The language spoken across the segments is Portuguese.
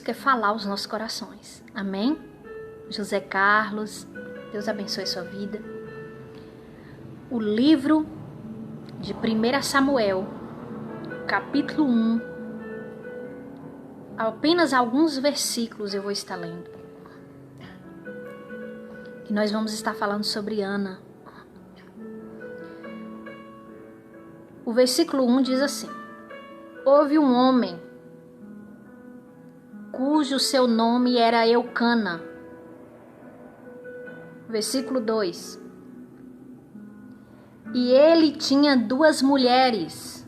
quer falar aos nossos corações. Amém? José Carlos, Deus abençoe sua vida. O livro de 1 Samuel, capítulo 1, apenas alguns versículos eu vou estar lendo. E nós vamos estar falando sobre Ana. O versículo 1 diz assim: houve um homem cujo seu nome era Eucana. Versículo 2: e ele tinha 2 mulheres.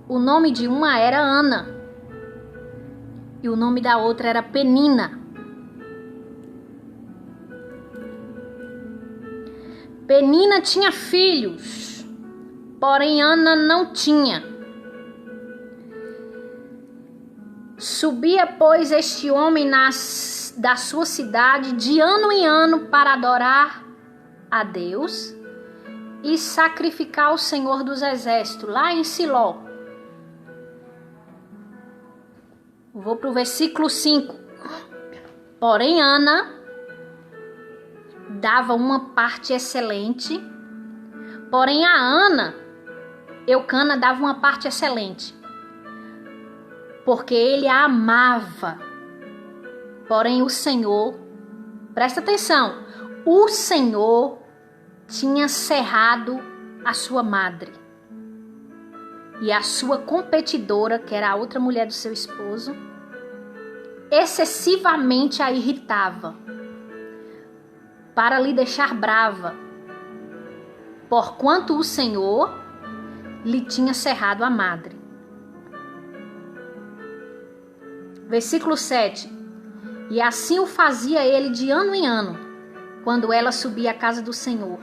O nome de uma era Ana e o nome da outra era Penina. Penina tinha filhos, porém Ana não tinha. Subia, pois, este homem da sua cidade de ano em ano para adorar a Deus e sacrificar ao Senhor dos Exércitos, lá em Siló. Vou para o versículo 5. Porém, Ana dava uma parte excelente. Porém, a Ana, Eucana, dava uma parte excelente, porque ele a amava. Porém, o Senhor, presta atenção, o Senhor tinha cerrado a sua madre. E a sua competidora, que era a outra mulher do seu esposo, excessivamente a irritava, para lhe deixar brava, porquanto o Senhor lhe tinha cerrado a madre. Versículo 7. E assim o fazia ele de ano em ano, quando ela subia à casa do Senhor.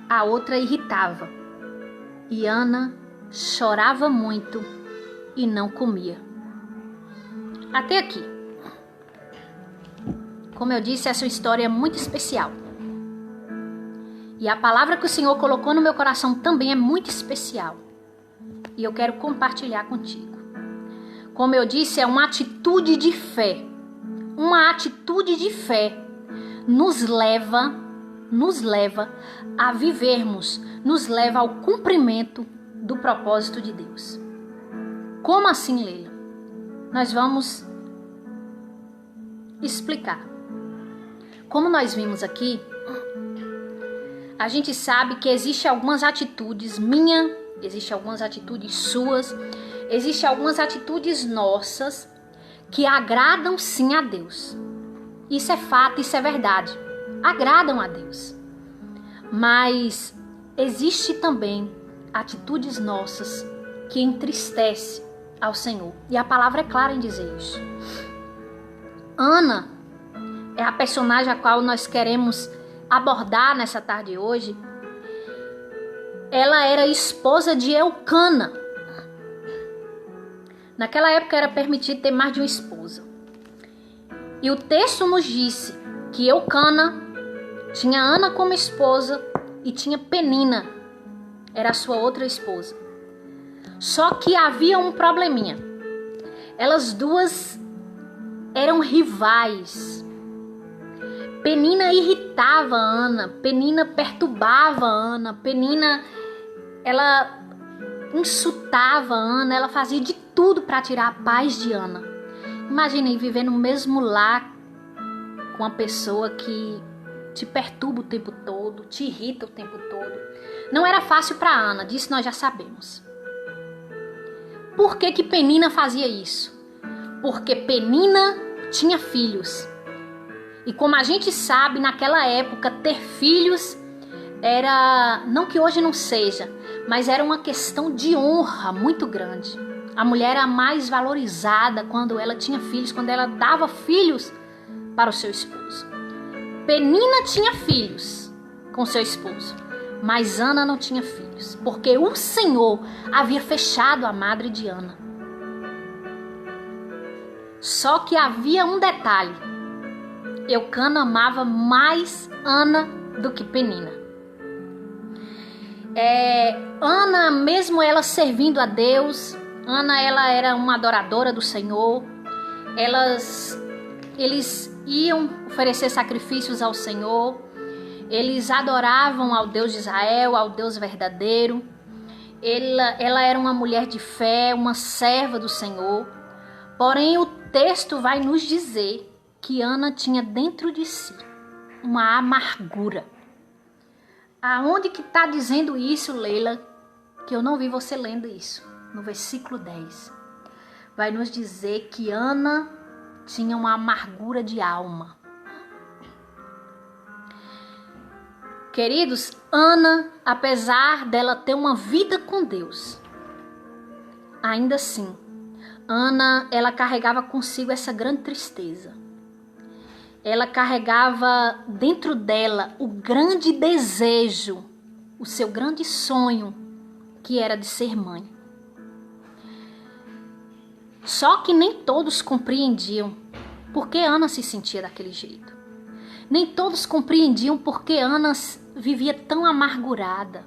A outra irritava, e Ana chorava muito e não comia. Até aqui. Como eu disse, essa história é muito especial. E a palavra que o Senhor colocou no meu coração também é muito especial. E eu quero compartilhar contigo. Como eu disse, é uma atitude de fé. Uma atitude de fé nos leva a vivermos, nos leva ao cumprimento do propósito de Deus. Como assim, Leila? Nós vamos explicar. Como nós vimos aqui, a gente sabe que existem algumas atitudes minhas, existem algumas atitudes suas, existem algumas atitudes nossas que agradam sim a Deus. Isso é fato, isso é verdade. Agradam a Deus. Mas existe também atitudes nossas que entristecem ao Senhor. E a palavra é clara em dizer isso. Ana é a personagem a qual nós queremos abordar nessa tarde de hoje. Ela era esposa de Eucana. Naquela época era permitido ter mais de uma esposa. E o texto nos disse que Eucana tinha Ana como esposa e tinha Penina, era a sua outra esposa. Só que havia um probleminha. Elas duas eram rivais. Penina irritava Ana, Penina perturbava Ana, Penina, ela insultava Ana, ela fazia de tudo para tirar a paz de Ana. Imagina aí viver no mesmo lar com uma pessoa que te perturba o tempo todo, te irrita o tempo todo. Não era fácil para Ana, disso nós já sabemos. Por que que Penina fazia isso? Porque Penina tinha filhos. E como a gente sabe, naquela época, ter filhos era, não que hoje não seja, mas era uma questão de honra muito grande. A mulher era mais valorizada quando ela tinha filhos, quando ela dava filhos para o seu esposo. Penina tinha filhos com seu esposo, mas Ana não tinha filhos, porque o Senhor havia fechado a madre de Ana. Só que havia um detalhe: Eucana amava mais Ana do que Penina. Ana, mesmo ela servindo a Deus, Ana ela era uma adoradora do Senhor, eles iam oferecer sacrifícios ao Senhor, eles adoravam ao Deus de Israel, ao Deus verdadeiro. Ela era uma mulher de fé, uma serva do Senhor. Porém, o texto vai nos dizer que Ana tinha dentro de si uma amargura. Aonde que está dizendo isso, Leila? Que eu não vi você lendo isso. No versículo 10. Vai nos dizer que Ana tinha uma amargura de alma. Queridos, Ana, apesar dela ter uma vida com Deus, ainda assim, Ana, ela carregava consigo essa grande tristeza. Ela carregava dentro dela o grande desejo, o seu grande sonho, que era de ser mãe. Só que nem todos compreendiam por que Ana se sentia daquele jeito. Nem todos compreendiam por que Ana vivia tão amargurada.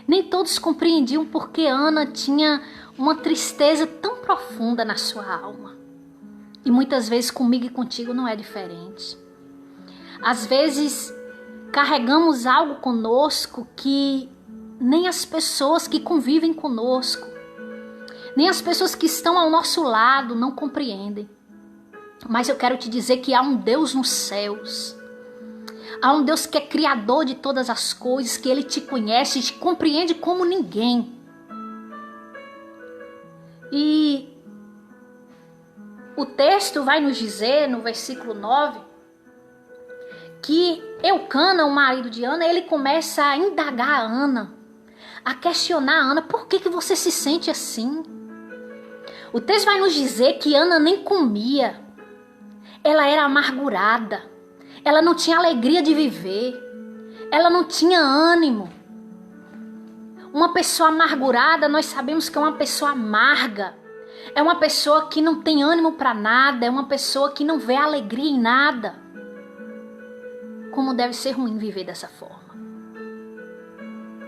Nem todos compreendiam por que Ana tinha uma tristeza tão profunda na sua alma. E muitas vezes comigo e contigo não é diferente. Às vezes carregamos algo conosco que nem as pessoas que convivem conosco, nem as pessoas que estão ao nosso lado não compreendem. Mas eu quero te dizer que há um Deus nos céus. Há um Deus que é criador de todas as coisas, que Ele te conhece e te compreende como ninguém. E o texto vai nos dizer, no versículo 9, que Eucana, o marido de Ana, ele começa a indagar a Ana, a questionar a Ana, por que você se sente assim? O texto vai nos dizer que Ana nem comia, ela era amargurada, ela não tinha alegria de viver, ela não tinha ânimo. Uma pessoa amargurada, nós sabemos que é uma pessoa amarga, é uma pessoa que não tem ânimo para nada, é uma pessoa que não vê alegria em nada. Como deve ser ruim viver dessa forma.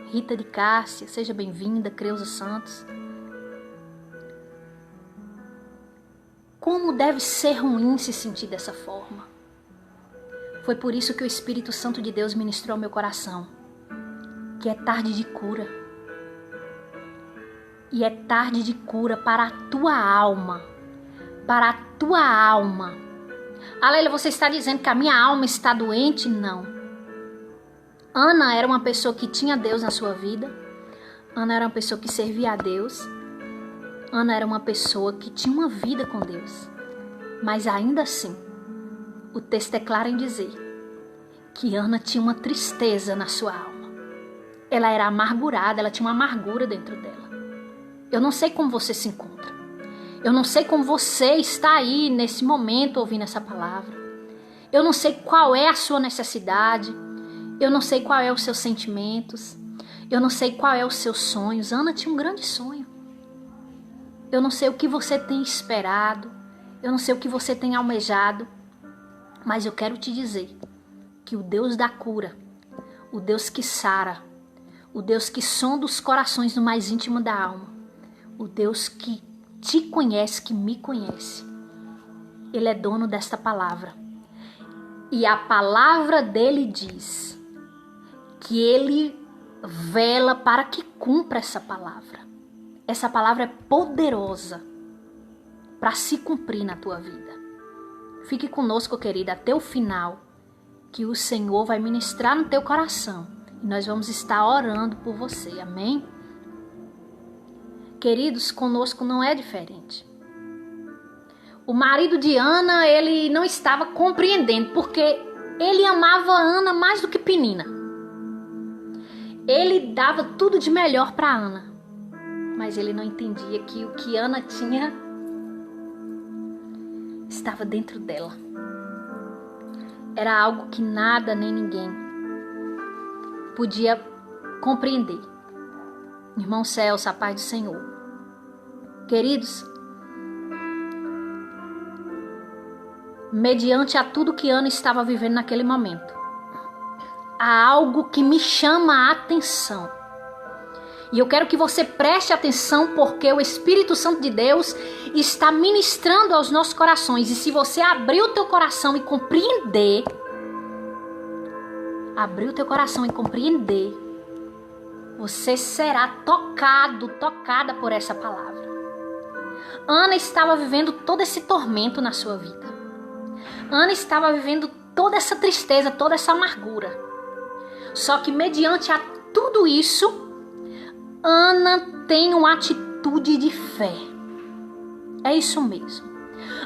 Rita de Cássia, seja bem-vinda, Creuza Santos. Como deve ser ruim se sentir dessa forma. Foi por isso que o Espírito Santo de Deus ministrou ao meu coração, que é tarde de cura. E é tarde de cura para a tua alma. Para a tua alma. Aleluia, você está dizendo que a minha alma está doente? Não. Ana era uma pessoa que tinha Deus na sua vida. Ana era uma pessoa que servia a Deus. Ana era uma pessoa que tinha uma vida com Deus. Mas ainda assim, o texto é claro em dizer que Ana tinha uma tristeza na sua alma. Ela era amargurada, ela tinha uma amargura dentro dela. Eu não sei como você se encontra. Eu não sei como você está aí nesse momento ouvindo essa palavra. Eu não sei qual é a sua necessidade. Eu não sei qual é os seus sentimentos. Eu não sei qual é os seus sonhos. Ana tinha um grande sonho. Eu não sei o que você tem esperado. Eu não sei o que você tem almejado. Mas eu quero te dizer que o Deus da cura, o Deus que sara, o Deus que sonda os corações no mais íntimo da alma, o Deus que te conhece, que me conhece, Ele é dono desta palavra. E a palavra dele diz que Ele vela para que cumpra essa palavra. Essa palavra é poderosa para se cumprir na tua vida. Fique conosco, querida, até o final, que o Senhor vai ministrar no teu coração. E nós vamos estar orando por você, amém? Queridos, conosco não é diferente. O marido de Ana, ele não estava compreendendo, porque ele amava Ana mais do que Penina. Ele dava tudo de melhor para Ana, mas ele não entendia que o que Ana tinha estava dentro dela. Era algo que nada nem ninguém podia compreender. Irmão Celso, a paz do Senhor. Queridos, mediante a tudo que Ana estava vivendo naquele momento, há algo que me chama a atenção. E eu quero que você preste atenção, porque o Espírito Santo de Deus está ministrando aos nossos corações. E se você abrir o teu coração e compreender, você será tocada por essa palavra. Ana estava vivendo todo esse tormento na sua vida. Ana estava vivendo toda essa tristeza, toda essa amargura. Só que mediante a tudo isso, Ana tem uma atitude de fé. É isso mesmo.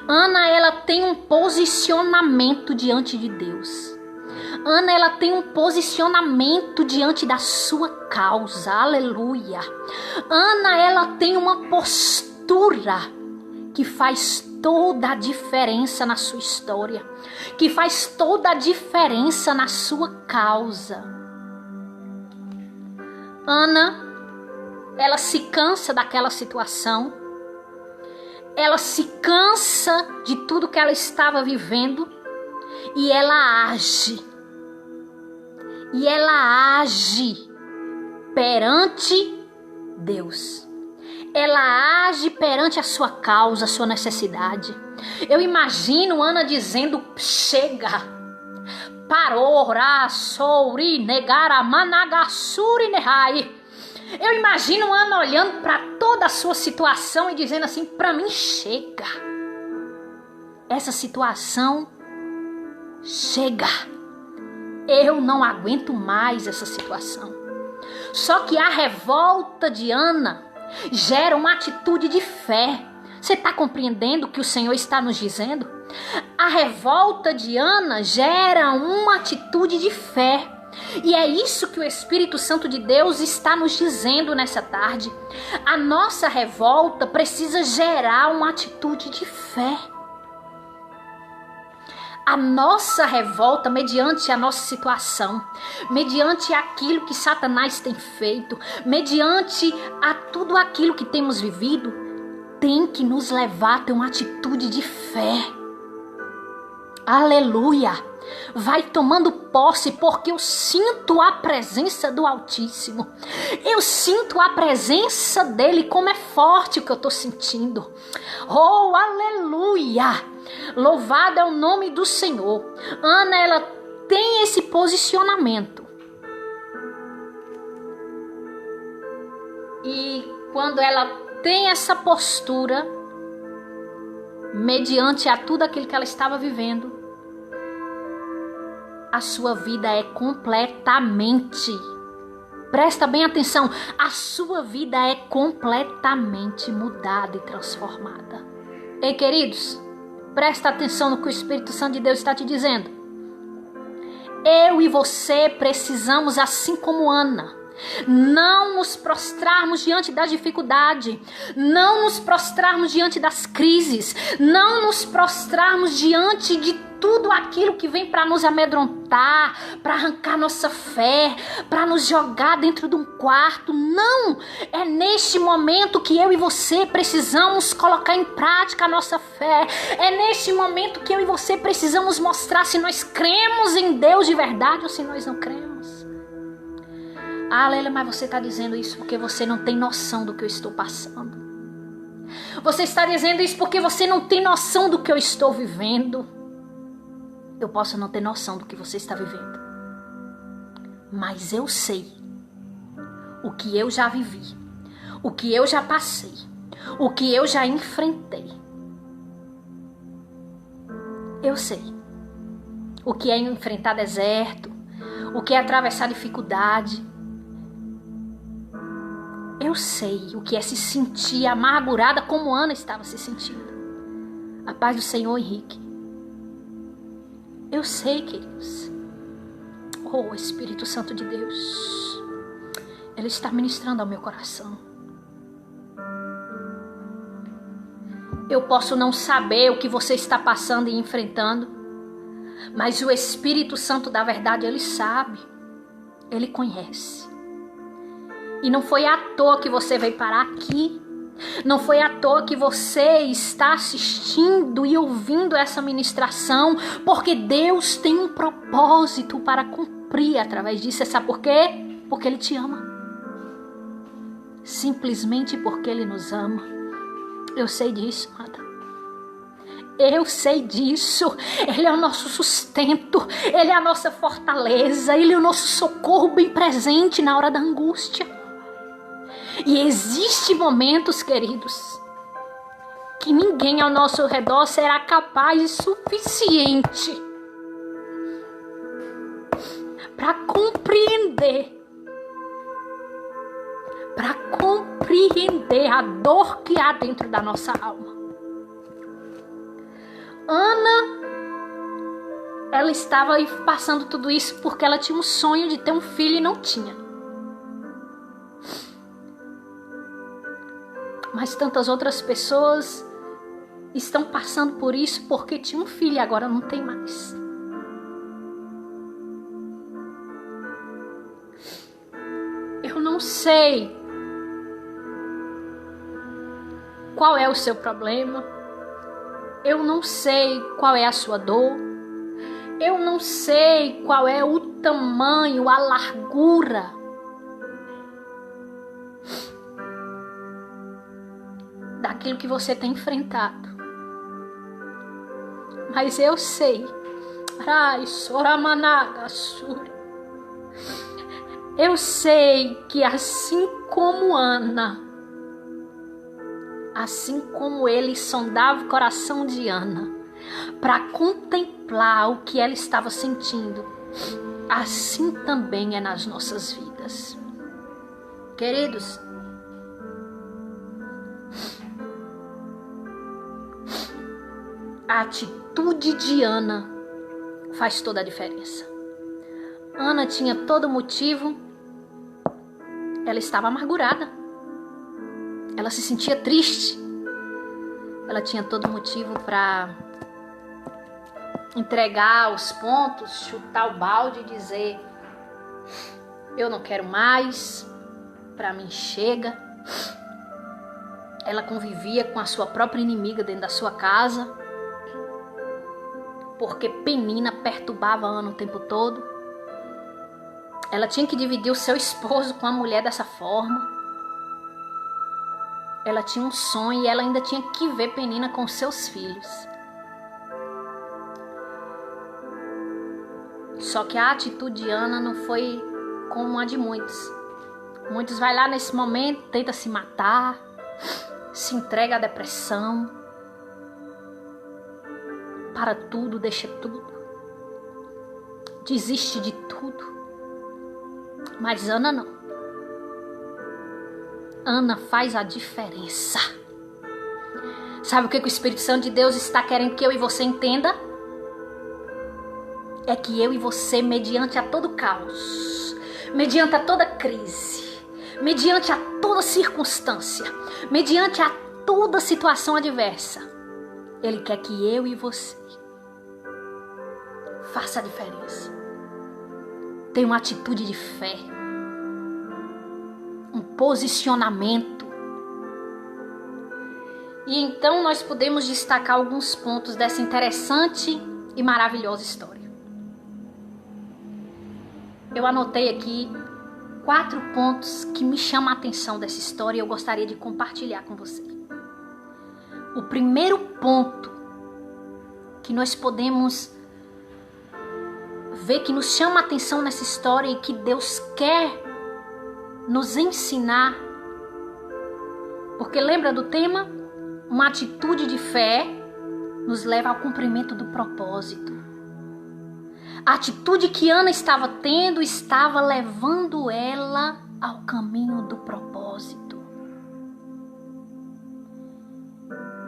Ana, ela tem um posicionamento diante de Deus. Ana, ela tem um posicionamento diante da sua causa. Aleluia. Ana, ela tem uma postura que faz toda a diferença na sua história, que faz toda a diferença na sua causa. Ana, ela se cansa daquela situação, ela se cansa de tudo que ela estava vivendo e ela age. E ela age perante Deus. Ela age perante a sua causa, a sua necessidade. Eu imagino Ana dizendo: chega, parou, souri, negara, managassuri, nehai. Eu imagino Ana olhando para toda a sua situação e dizendo assim: para mim chega. Essa situação chega. Eu não aguento mais essa situação. Só que a revolta de Ana gera uma atitude de fé. Você está compreendendo o que o Senhor está nos dizendo? A revolta de Ana gera uma atitude de fé. E é isso que o Espírito Santo de Deus está nos dizendo nessa tarde. A nossa revolta precisa gerar uma atitude de fé. A nossa revolta, mediante a nossa situação, mediante aquilo que Satanás tem feito, mediante a tudo aquilo que temos vivido, tem que nos levar a ter uma atitude de fé. Aleluia! Vai tomando posse, porque eu sinto a presença do Altíssimo. Eu sinto a presença dele, como é forte o que eu estou sentindo. Oh, aleluia! Louvado é o nome do Senhor. Ana, ela tem esse posicionamento. E quando ela tem essa postura, mediante a tudo aquilo que ela estava vivendo, a sua vida é completamente, presta bem atenção, a sua vida é completamente mudada e transformada. Ei, queridos, presta atenção no que o Espírito Santo de Deus está te dizendo. Eu e você precisamos, assim como Ana, não nos prostrarmos diante da dificuldade, não nos prostrarmos diante das crises, não nos prostrarmos diante de tudo aquilo que vem para nos amedrontar, para arrancar nossa fé, para nos jogar dentro de um quarto. Não! É neste momento que eu e você precisamos colocar em prática a nossa fé. É neste momento que eu e você precisamos mostrar se nós cremos em Deus de verdade ou se nós não cremos. Ah, Lélia, mas você está dizendo isso porque você não tem noção do que eu estou passando. Você está dizendo isso porque você não tem noção do que eu estou vivendo. Eu posso não ter noção do que você está vivendo, mas eu sei o que eu já vivi, o que eu já passei, o que eu já enfrentei. Eu sei o que é enfrentar deserto, o que é atravessar dificuldade. Eu sei o que é se sentir amargurada como Ana estava se sentindo. A paz do Senhor, Henrique. Eu sei, queridos. Oh, Espírito Santo de Deus. Ele está ministrando ao meu coração. Eu posso não saber o que você está passando e enfrentando, mas o Espírito Santo da verdade, ele sabe. Ele conhece. E não foi à toa que você veio parar aqui. Não foi à toa que você está assistindo e ouvindo essa ministração, porque Deus tem um propósito para cumprir através disso. Sabe por quê? Porque Ele te ama. simplesmente porque Ele nos ama. Eu sei disso, amada. Eu sei disso. Ele é o nosso sustento. Ele é a nossa fortaleza. Ele é o nosso socorro bem presente na hora da angústia. E existem momentos, queridos, que ninguém ao nosso redor será capaz e suficiente para compreender a dor que há dentro da nossa alma. Ana, ela estava passando tudo isso porque ela tinha um sonho de ter um filho e não tinha. Mas tantas outras pessoas estão passando por isso porque tinha um filho e agora não tem mais. Eu não sei qual é o seu problema. Eu não sei qual é a sua dor. Eu não sei qual é o tamanho, a largura daquilo que você tem enfrentado. Mas eu sei. Eu sei que assim como Ana, assim como ele sondava o coração de Ana para contemplar o que ela estava sentindo, assim também é nas nossas vidas. Queridos, a atitude de Ana faz toda a diferença. Ana tinha todo motivo, ela estava amargurada, ela se sentia triste, ela tinha todo motivo para entregar os pontos, chutar o balde e dizer: eu não quero mais, para mim chega. Ela convivia com a sua própria inimiga dentro da sua casa, porque Penina perturbava Ana o tempo todo. Ela tinha que dividir o seu esposo com a mulher dessa forma. Ela tinha um sonho e ela ainda tinha que ver Penina com seus filhos. Só que a atitude de Ana não foi como a de muitos. Muitos vai lá nesse momento, tenta se matar, se entrega à depressão, para tudo, deixa tudo, desiste de tudo. Mas Ana não. Ana faz a diferença. Sabe o que o Espírito Santo de Deus está querendo que eu e você entenda? É que eu e você, mediante a todo caos, mediante a toda crise, mediante a toda circunstância, mediante a toda situação adversa, Ele quer que eu e você faça a diferença. Tenha uma atitude de fé, um posicionamento. E então nós podemos destacar alguns pontos dessa interessante e maravilhosa história. Eu anotei aqui 4 pontos que me chamam a atenção dessa história e eu gostaria de compartilhar com você. O primeiro ponto que nós podemos ver que nos chama a atenção nessa história e que Deus quer nos ensinar, porque lembra do tema? Uma atitude de fé nos leva ao cumprimento do propósito. A atitude que Ana estava tendo estava levando ela ao caminho do propósito.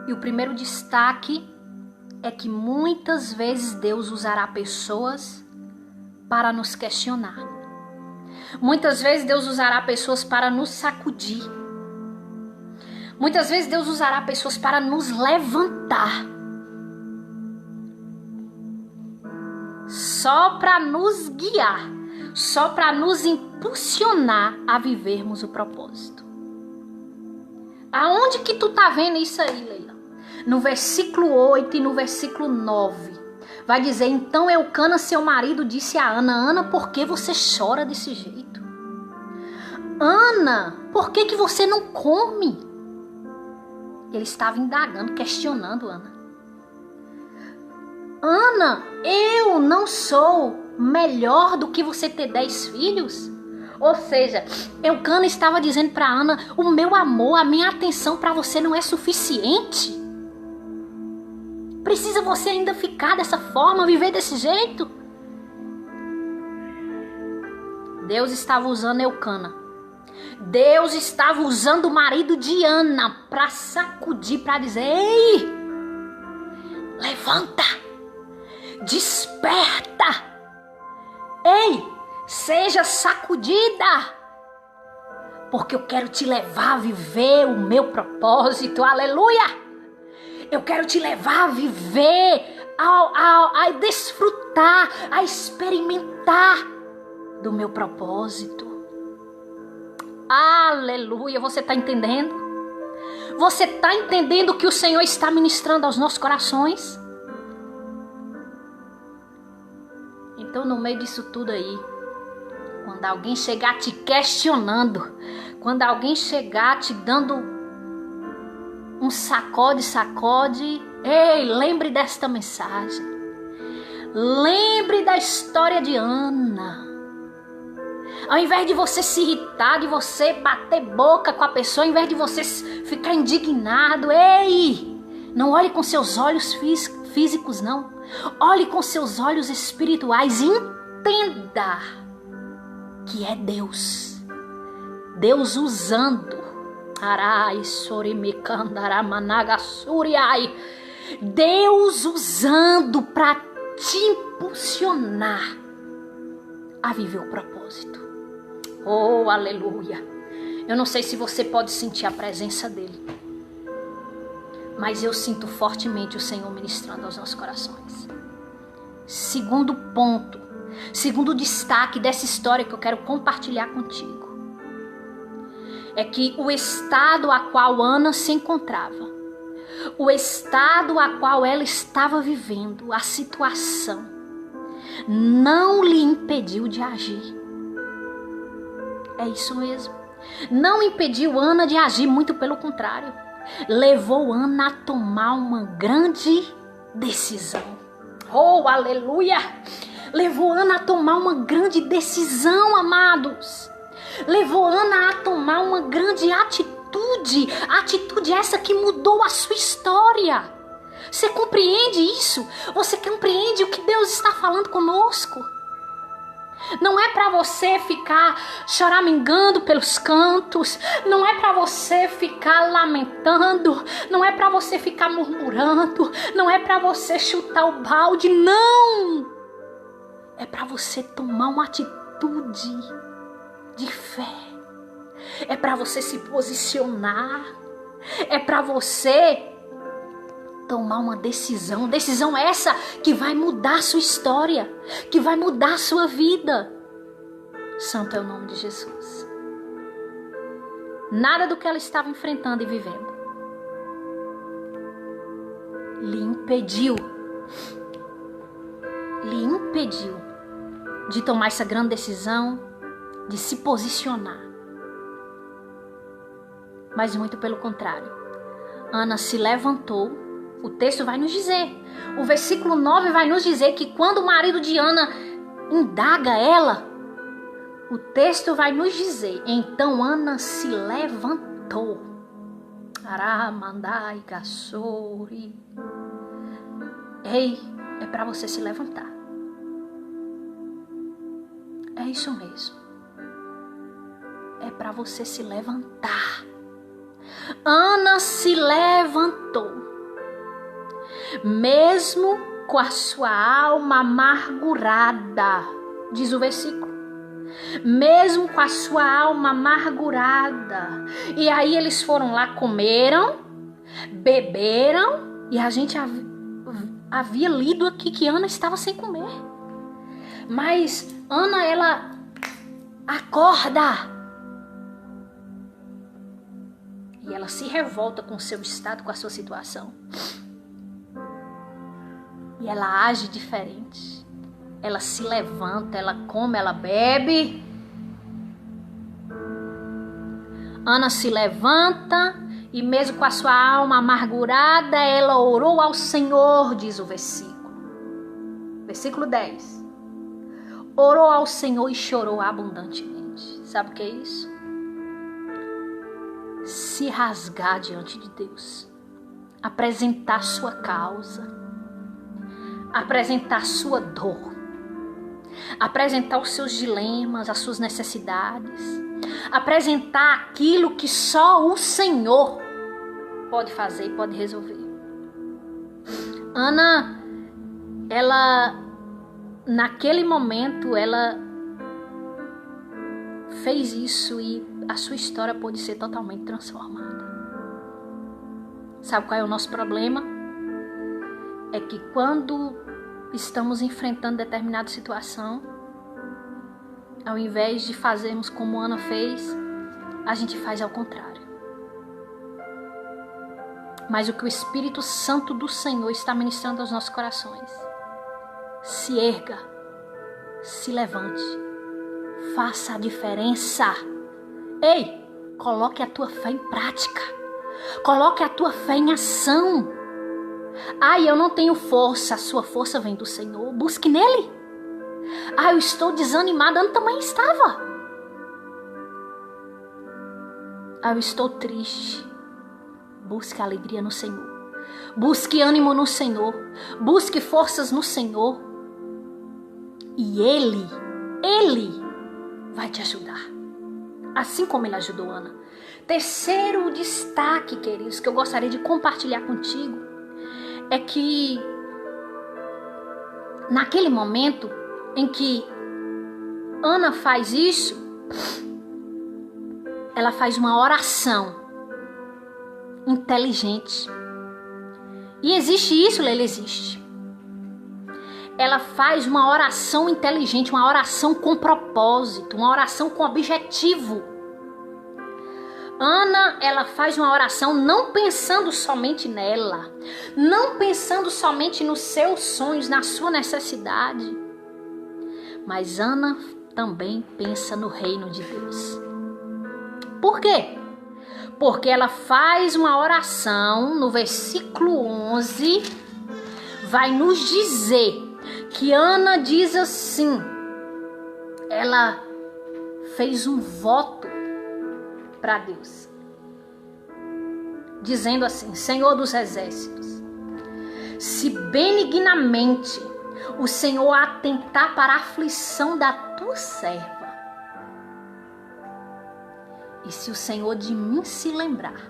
E o primeiro destaque é que muitas vezes Deus usará pessoas para nos questionar. Muitas vezes Deus usará pessoas para nos sacudir. Muitas vezes Deus usará pessoas para nos levantar. Só para nos guiar, só para nos impulsionar a vivermos o propósito. Aonde que tu tá vendo isso aí, Leila? No versículo 8 e no versículo 9. Vai dizer: então Eucana, seu marido, disse a Ana: Ana, por que você chora desse jeito? Ana, Por que você não come? Ele estava indagando, questionando Ana. Ana, eu não sou melhor do que você ter 10 filhos? Ou seja, Eucana estava dizendo para Ana, o meu amor, a minha atenção para você não é suficiente? Precisa você ainda ficar dessa forma, viver desse jeito? Deus estava usando Eucana. Deus estava usando o marido de Ana para sacudir, para dizer, ei, levanta, desperta, ei, seja sacudida, porque eu quero te levar a viver o meu propósito, aleluia. Eu quero te levar a viver, a desfrutar, a experimentar do meu propósito. Aleluia, você está entendendo? Você está entendendo o que o Senhor está ministrando aos nossos corações? Então, no meio disso tudo aí, quando alguém chegar te questionando, quando alguém chegar te dando um sacode, ei, lembre desta mensagem. Lembre da história de Ana. Ao invés de você se irritar, de você bater boca com a pessoa, ao invés de você ficar indignado, ei, não olhe com seus olhos físicos, não. Olhe com seus olhos espirituais e entenda que é Deus. Deus usando. Deus usando para te impulsionar a viver o propósito. Oh, aleluia. Eu não sei se você pode sentir a presença dele, mas eu sinto fortemente o Senhor ministrando aos nossos corações. Segundo ponto, segundo destaque dessa história que eu quero compartilhar contigo, é que o estado a qual Ana se encontrava, o estado a qual ela estava vivendo, a situação, não lhe impediu de agir. É isso mesmo. Não impediu Ana de agir, muito pelo contrário. Levou Ana a tomar uma grande decisão. Oh, aleluia! Levou Ana a tomar uma grande decisão, amados. Levou Ana a tomar uma grande atitude. Atitude essa que mudou a sua história. Você compreende isso? Você compreende o que Deus está falando conosco? Não é para você ficar choramingando pelos cantos. Não é para você ficar lamentando. Não é para você ficar murmurando. Não é para você chutar o balde. Não! É para você tomar uma atitude de fé. É para você se posicionar. É para você tomar uma decisão. Decisão essa que vai mudar a sua história, que vai mudar a sua vida. Santo é o nome de Jesus. Nada do que ela estava enfrentando e vivendo lhe impediu de tomar essa grande decisão, de se posicionar. Mas muito pelo contrário, Ana se levantou. O texto vai nos dizer, o versículo 9 vai nos dizer que quando o marido de Ana indaga ela, o texto vai nos dizer, então Ana se levantou. Aramandai Gassori. Ei, é para você se levantar. É isso mesmo. É para você se levantar. Ana se levantou. Mesmo com a sua alma amargurada, diz o versículo. Mesmo com a sua alma amargurada. E aí eles foram lá, comeram, beberam, e a gente havia lido aqui que Ana estava sem comer. Mas Ana, ela acorda. E ela se revolta com o seu estado, com a sua situação. E ela age diferente. Ela se levanta, ela come, ela bebe. Ana se levanta e mesmo com a sua alma amargurada, ela orou ao Senhor, diz o versículo. Versículo 10. Orou ao Senhor e chorou abundantemente. Sabe o que é isso? Se rasgar diante de Deus. Apresentar sua causa. Apresentar sua dor. Apresentar os seus dilemas, as suas necessidades. Apresentar aquilo que só o Senhor pode fazer e pode resolver. Ana, ela, naquele momento, ela fez isso e a sua história pode ser totalmente transformada. Sabe qual é o nosso problema? É que quando estamos enfrentando determinada situação, ao invés de fazermos como Ana fez, a gente faz ao contrário. Mas o que o Espírito Santo do Senhor está ministrando aos nossos corações: se erga, se levante, faça a diferença. Ei, coloque a tua fé em prática, coloque a tua fé em ação. Ai, eu não tenho força, a sua força vem do Senhor, busque nele. Ah, eu estou desanimada, Ana também estava. Ah, eu estou triste. Busque alegria no Senhor. Busque ânimo no Senhor. Busque forças no Senhor. E Ele vai te ajudar. Assim como Ele ajudou Ana. Terceiro destaque, queridos, que eu gostaria de compartilhar contigo, é que naquele momento em que Ana faz isso, ela faz uma oração inteligente. E existe isso, Leila, existe. Ela faz uma oração inteligente, uma oração com propósito, uma oração com objetivo. Ana, ela faz uma oração não pensando somente nela, não pensando somente nos seus sonhos, na sua necessidade. Mas Ana também pensa no reino de Deus. Por quê? Porque ela faz uma oração, no versículo 11, vai nos dizer que Ana diz assim, ela fez um voto para Deus, dizendo assim: Senhor dos exércitos, se benignamente o Senhor atentar para a aflição da tua serva, e se o Senhor de mim se lembrar,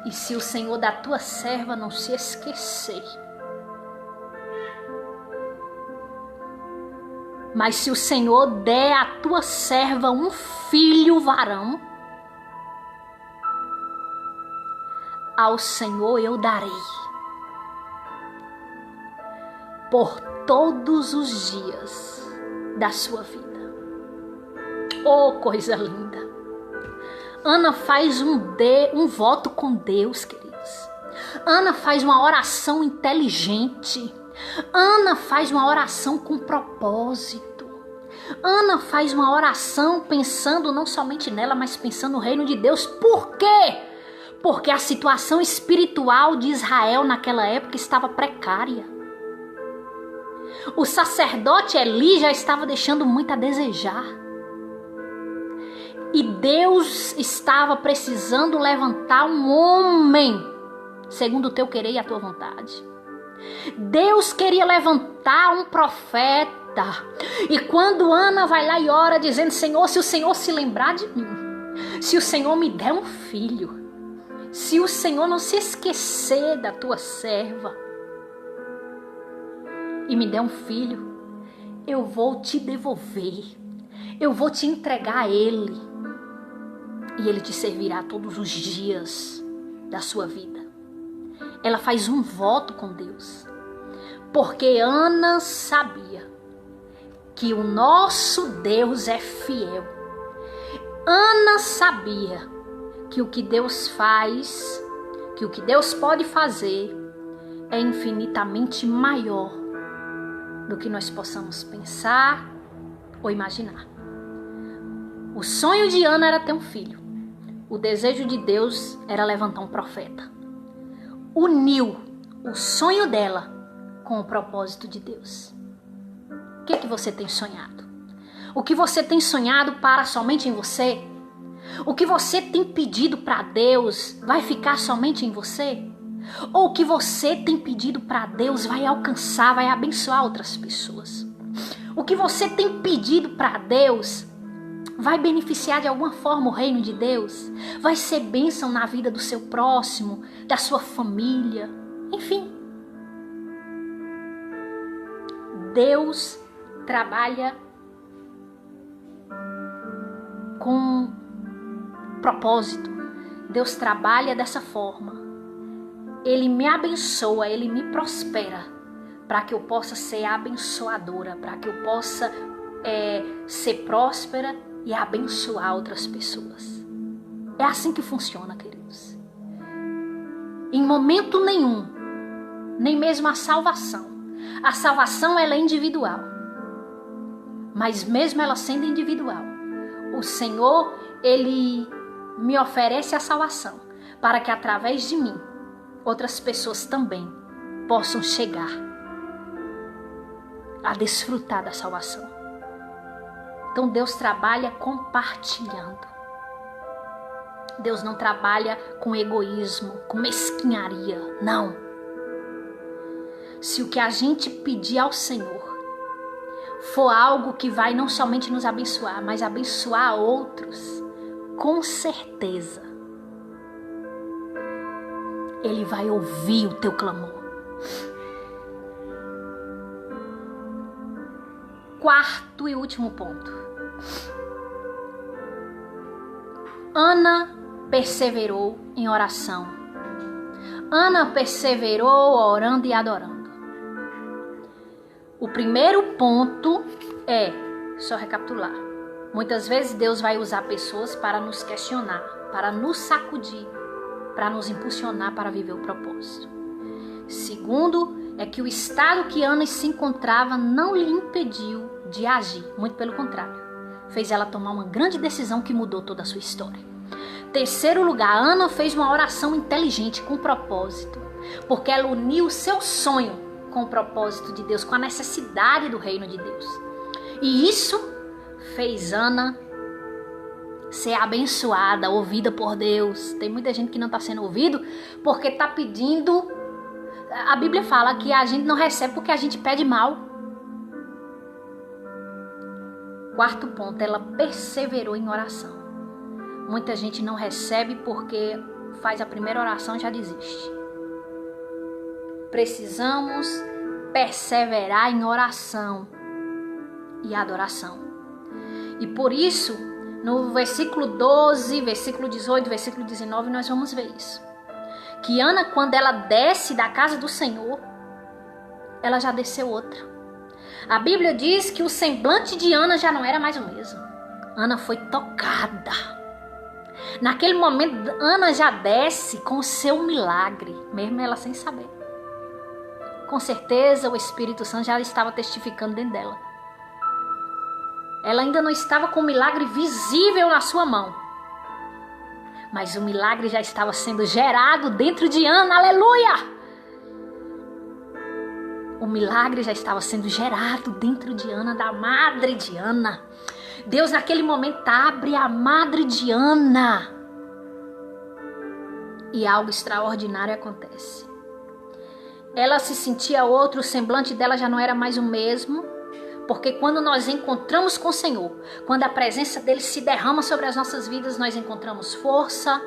e se o Senhor da tua serva não se esquecer, mas se o Senhor der à tua serva um filho varão, ao Senhor eu darei por todos os dias da sua vida. Oh, coisa linda! Ana faz um voto com Deus, queridos. Ana faz uma oração inteligente. Ana faz uma oração com propósito. Ana faz uma oração pensando não somente nela, mas pensando no reino de Deus. Por quê? Porque a situação espiritual de Israel naquela época estava precária. O sacerdote Eli já estava deixando muito a desejar. E Deus estava precisando levantar um homem, segundo o teu querer e a tua vontade. Deus queria levantar um profeta. E quando Ana vai lá e ora dizendo: Senhor, se o Senhor se lembrar de mim, se o Senhor me der um filho, se o Senhor não se esquecer da tua serva e me der um filho, eu vou te devolver, eu vou te entregar a Ele, e Ele te servirá todos os dias da sua vida. Ela faz um voto com Deus, porque Ana sabia que o nosso Deus é fiel. Ana sabia que o que Deus faz, que o que Deus pode fazer é infinitamente maior do que nós possamos pensar ou imaginar. O sonho de Ana era ter um filho. O desejo de Deus era levantar um profeta. Uniu o sonho dela com o propósito de Deus. O que é que você tem sonhado? O que você tem sonhado para somente em você? O que você tem pedido para Deus vai ficar somente em você? Ou o que você tem pedido para Deus vai alcançar, vai abençoar outras pessoas? O que você tem pedido para Deus vai beneficiar de alguma forma o reino de Deus? Vai ser bênção na vida do seu próximo, da sua família, enfim. Deus trabalha com propósito. Deus trabalha dessa forma. Ele me abençoa, Ele me prospera para que eu possa ser abençoadora, para que eu possa ser próspera e abençoar outras pessoas. É assim que funciona, queridos. Em momento nenhum, nem mesmo a salvação. A salvação ela é individual. Mas mesmo ela sendo individual, o Senhor, Ele me oferece a salvação para que através de mim, outras pessoas também possam chegar a desfrutar da salvação. Então Deus trabalha compartilhando. Deus não trabalha com egoísmo, com mesquinharia, não. Se o que a gente pedir ao Senhor for algo que vai não somente nos abençoar, mas abençoar outros, com certeza Ele vai ouvir o teu clamor. Quarto e último ponto. Ana perseverou em oração. Ana perseverou orando e adorando. O primeiro ponto é, só recapitular, muitas vezes Deus vai usar pessoas para nos questionar, para nos sacudir, para nos impulsionar para viver o propósito. Segundo, é que o estado que Ana se encontrava não lhe impediu de agir, muito pelo contrário, fez ela tomar uma grande decisão que mudou toda a sua história. Terceiro lugar, Ana fez uma oração inteligente, com propósito, porque ela uniu o seu sonho com o propósito de Deus, com a necessidade do reino de Deus. E isso fez Ana ser abençoada, ouvida por Deus. Tem muita gente que não está sendo ouvido porque está pedindo. A Bíblia fala que a gente não recebe porque a gente pede mal. Quarto ponto, ela perseverou em oração. Muita gente não recebe porque faz a primeira oração e já desiste. Precisamos perseverar em oração e adoração. E por isso, no versículo 12, versículo 18, versículo 19, nós vamos ver isso. Que Ana, quando ela desce da casa do Senhor, ela já desceu outra. A Bíblia diz que o semblante de Ana já não era mais o mesmo. Ana foi tocada. Naquele momento, Ana já desce com o seu milagre, mesmo ela sem saber. Com certeza o Espírito Santo já estava testificando dentro dela. Ela ainda não estava com o milagre visível na sua mão. Mas o milagre já estava sendo gerado dentro de Ana, aleluia! O milagre já estava sendo gerado dentro de Ana, da madre de Ana. Deus naquele momento abre a madre de Ana. E algo extraordinário acontece. Ela se sentia outra, o semblante dela já não era mais o mesmo. Porque quando nós encontramos com o Senhor, quando a presença dele se derrama sobre as nossas vidas, nós encontramos força,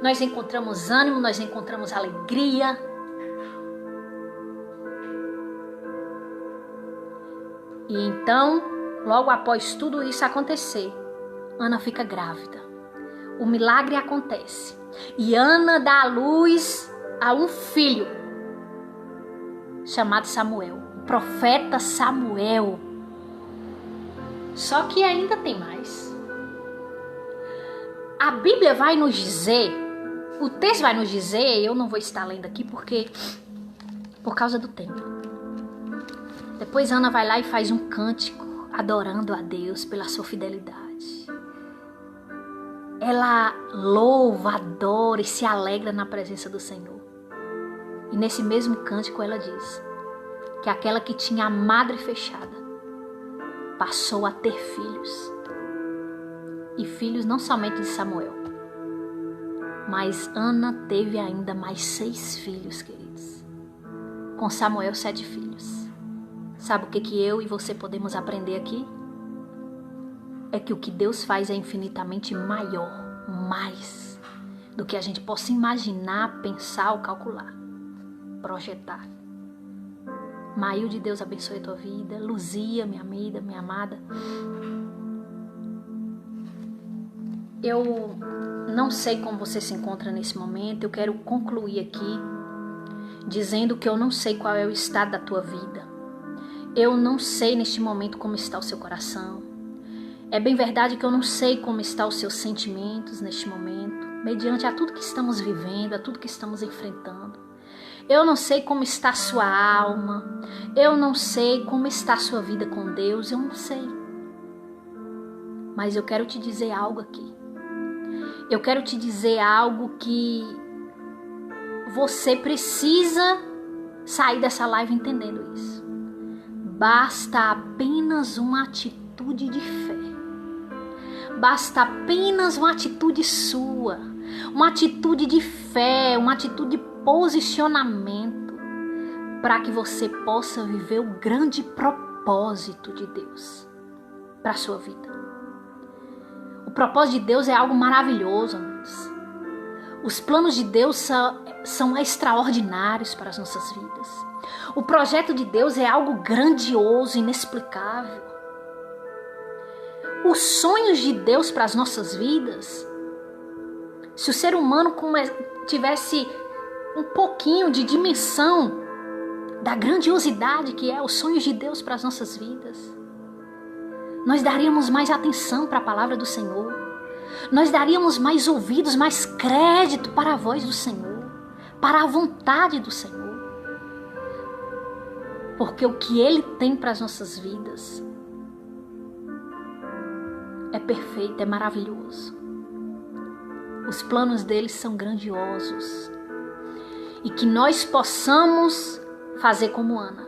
nós encontramos ânimo, nós encontramos alegria. E então, logo após tudo isso acontecer, Ana fica grávida. O milagre acontece. E Ana dá à luz a um filho chamado Samuel. Profeta Samuel. Só que ainda tem mais. A Bíblia vai nos dizer, o texto vai nos dizer, eu não vou estar lendo aqui porque por causa do tempo. Depois Ana vai lá e faz um cântico adorando a Deus pela sua fidelidade. ela louva, adora e se alegra na presença do Senhor. E nesse mesmo cântico ela diz que aquela que tinha a madre fechada passou a ter filhos. E filhos não somente de Samuel, mas Ana teve ainda mais 6 filhos, queridos. Com Samuel, 7 filhos. Sabe o que eu e você podemos aprender aqui? É que o que Deus faz é infinitamente maior, mais do que a gente possa imaginar, pensar ou calcular, projetar. Maílde, Deus abençoe a tua vida. Luzia, minha amiga, minha amada. Eu não sei como você se encontra nesse momento. Eu quero concluir aqui dizendo que eu não sei qual é o estado da tua vida. Eu não sei neste momento como está o seu coração. É bem verdade que eu não sei como estão os seus sentimentos neste momento, mediante a tudo que estamos vivendo, a tudo que estamos enfrentando. Eu não sei como está a sua alma, eu não sei como está a sua vida com Deus, eu não sei. Mas eu quero te dizer algo aqui. Eu quero te dizer algo que você precisa sair dessa live entendendo isso. Basta apenas uma atitude de fé. Basta apenas uma atitude sua, uma atitude de fé, uma atitude de posicionamento para que você possa viver o grande propósito de Deus para a sua vida. O propósito de Deus é algo maravilhoso, amigos. Os planos de Deus são extraordinários para as nossas vidas. O projeto de Deus é algo grandioso, inexplicável. Os sonhos de Deus para as nossas vidas, se o ser humano tivesse um pouquinho de dimensão da grandiosidade que é os sonhos de Deus para as nossas vidas, nós daríamos mais atenção para a palavra do Senhor, nós daríamos mais ouvidos, mais crédito para a voz do Senhor, para a vontade do Senhor, porque o que Ele tem para as nossas vidas é perfeito, é maravilhoso. Os planos dele são grandiosos. E que nós possamos fazer como Ana.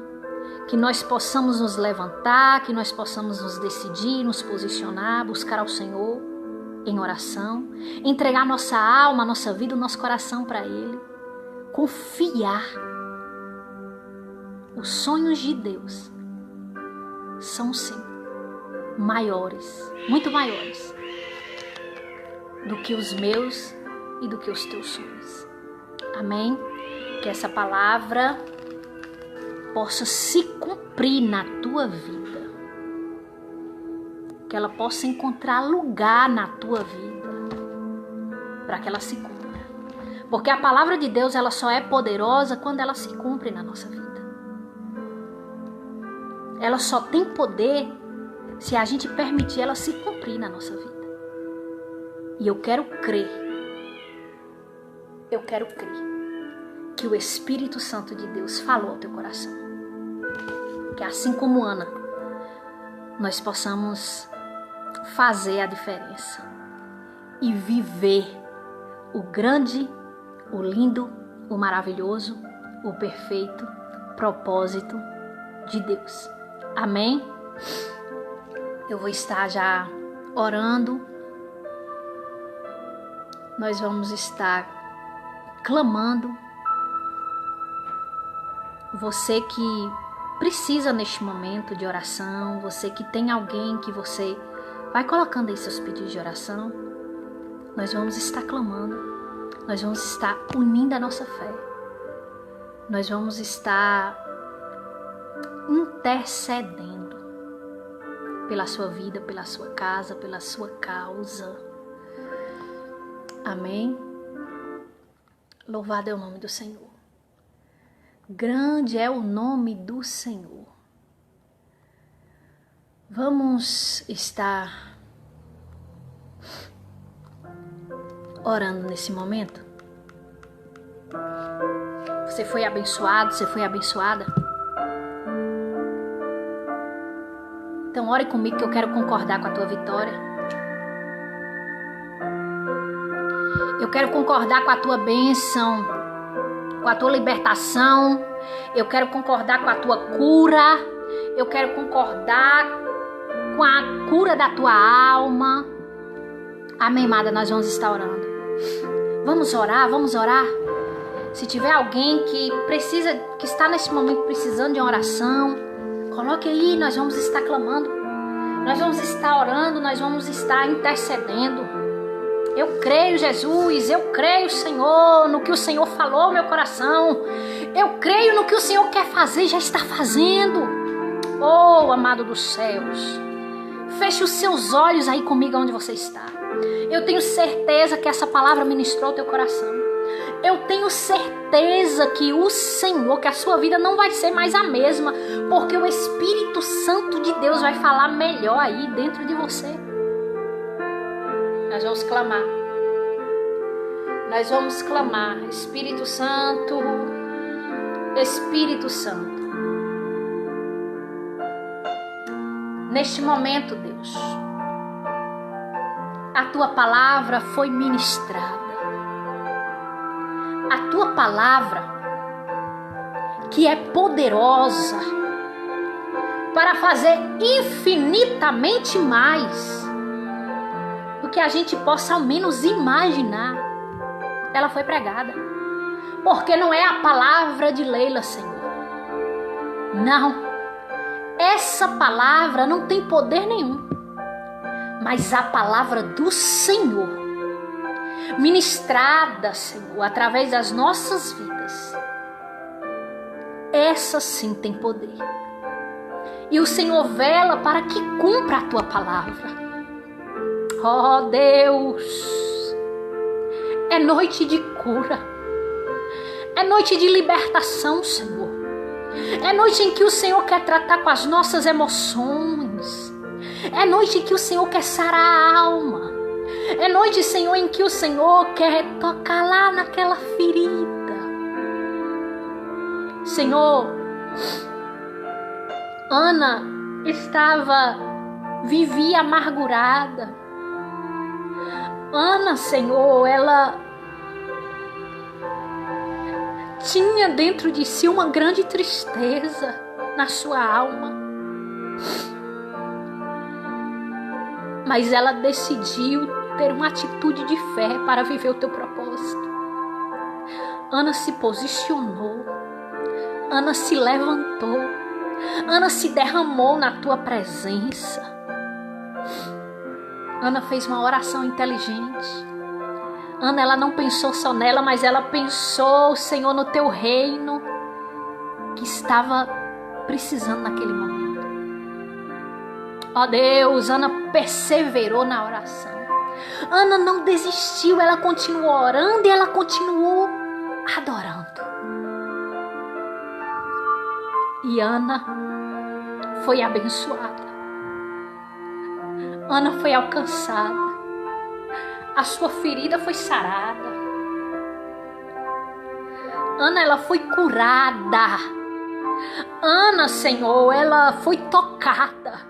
Que nós possamos nos levantar, que nós possamos nos decidir, nos posicionar, buscar ao Senhor em oração, entregar nossa alma, nossa vida, o nosso coração para Ele. Confiar. Os sonhos de Deus são sim maiores, muito maiores do que os meus e do que os teus sonhos. Amém? Que essa palavra possa se cumprir na tua vida. Que ela possa encontrar lugar na tua vida para que ela se cumpra. Porque a palavra de Deus ela só é poderosa quando ela se cumpre na nossa vida. Ela só tem poder se a gente permitir ela se cumprir na nossa vida. E eu quero crer que o Espírito Santo de Deus falou ao teu coração. Que assim como Ana, nós possamos fazer a diferença e viver o grande, o lindo, o maravilhoso, o perfeito propósito de Deus. Amém? Eu vou estar já orando. Nós vamos estar clamando. Você que precisa neste momento de oração, você que tem alguém que você vai colocando aí seus pedidos de oração, nós vamos estar clamando. Nós vamos estar unindo a nossa fé. Nós vamos estar intercedendo pela sua vida, pela sua casa, pela sua causa. Amém? Louvado é o nome do Senhor. Grande é o nome do Senhor. Vamos estar orando nesse momento. Você foi abençoado, você foi abençoada? Então ore comigo que eu quero concordar com a tua vitória. Eu quero concordar com a tua bênção, com a tua libertação. Eu quero concordar com a tua cura. Eu quero concordar com a cura da tua alma. Amém, amada? Nós vamos estar orando. Vamos orar, vamos orar. Se tiver alguém que está nesse momento precisando de uma oração, coloque aí, nós vamos estar clamando. Nós vamos estar orando, nós vamos estar intercedendo. Eu creio, Jesus, eu creio, Senhor, no que o Senhor falou ao meu coração. Eu creio no que o Senhor quer fazer e já está fazendo. Oh, amado dos céus, feche os seus olhos aí comigo onde você está. Eu tenho certeza que essa palavra ministrou o teu coração. Eu tenho certeza que o Senhor, que a sua vida não vai ser mais a mesma, porque o Espírito Santo de Deus vai falar melhor aí dentro de você. Nós vamos clamar. Nós vamos clamar. Espírito Santo. Espírito Santo. Neste momento, Deus, a tua palavra foi ministrada. A tua palavra, que é poderosa para fazer infinitamente mais do que a gente possa ao menos imaginar, ela foi pregada. Porque não é a palavra de Leila, Senhor. Não. Essa palavra não tem poder nenhum. Mas a palavra do Senhor, ministrada, Senhor, através das nossas vidas, essa sim tem poder. E o Senhor vela para que cumpra a tua palavra. Oh Deus, é noite de cura, é noite de libertação, Senhor. É noite em que o Senhor quer tratar com as nossas emoções. É noite em que o Senhor quer sarar a alma. É noite, Senhor, em que o Senhor quer tocar lá naquela ferida. Senhor, Ana vivia amargurada. Ana, Senhor, ela tinha dentro de si uma grande tristeza na sua alma. Mas ela decidiu ter uma atitude de fé para viver o teu propósito. Ana se posicionou. Ana se levantou. Ana se derramou na tua presença. Ana fez uma oração inteligente. Ana, ela não pensou só nela, mas ela pensou, Senhor, no teu reino que estava precisando naquele momento. Ó Deus, Ana perseverou na oração. Ana não desistiu, ela continuou orando e ela continuou adorando. E Ana foi abençoada. Ana foi alcançada. A sua ferida foi sarada. Ana, ela foi curada. Ana, Senhor, ela foi tocada.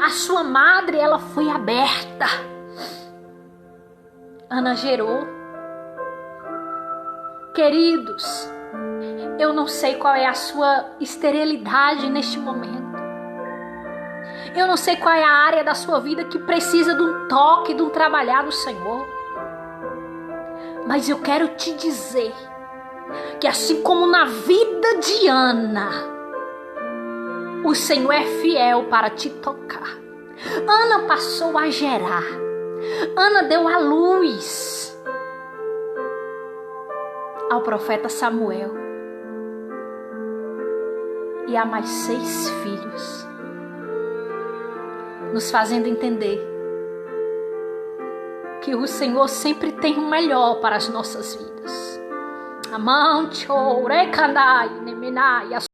A sua madre, ela foi aberta. Ana gerou. Queridos, eu não sei qual é a sua esterilidade neste momento. Eu não sei qual é a área da sua vida que precisa de um toque, de um trabalhar do Senhor. Mas eu quero te dizer que assim como na vida de Ana, o Senhor é fiel para te tocar. Ana passou a gerar. Ana deu a luz ao profeta Samuel. E há mais 6 filhos. Nos fazendo entender que o Senhor sempre tem o melhor para as nossas vidas. Amante, orecandai, nemenai,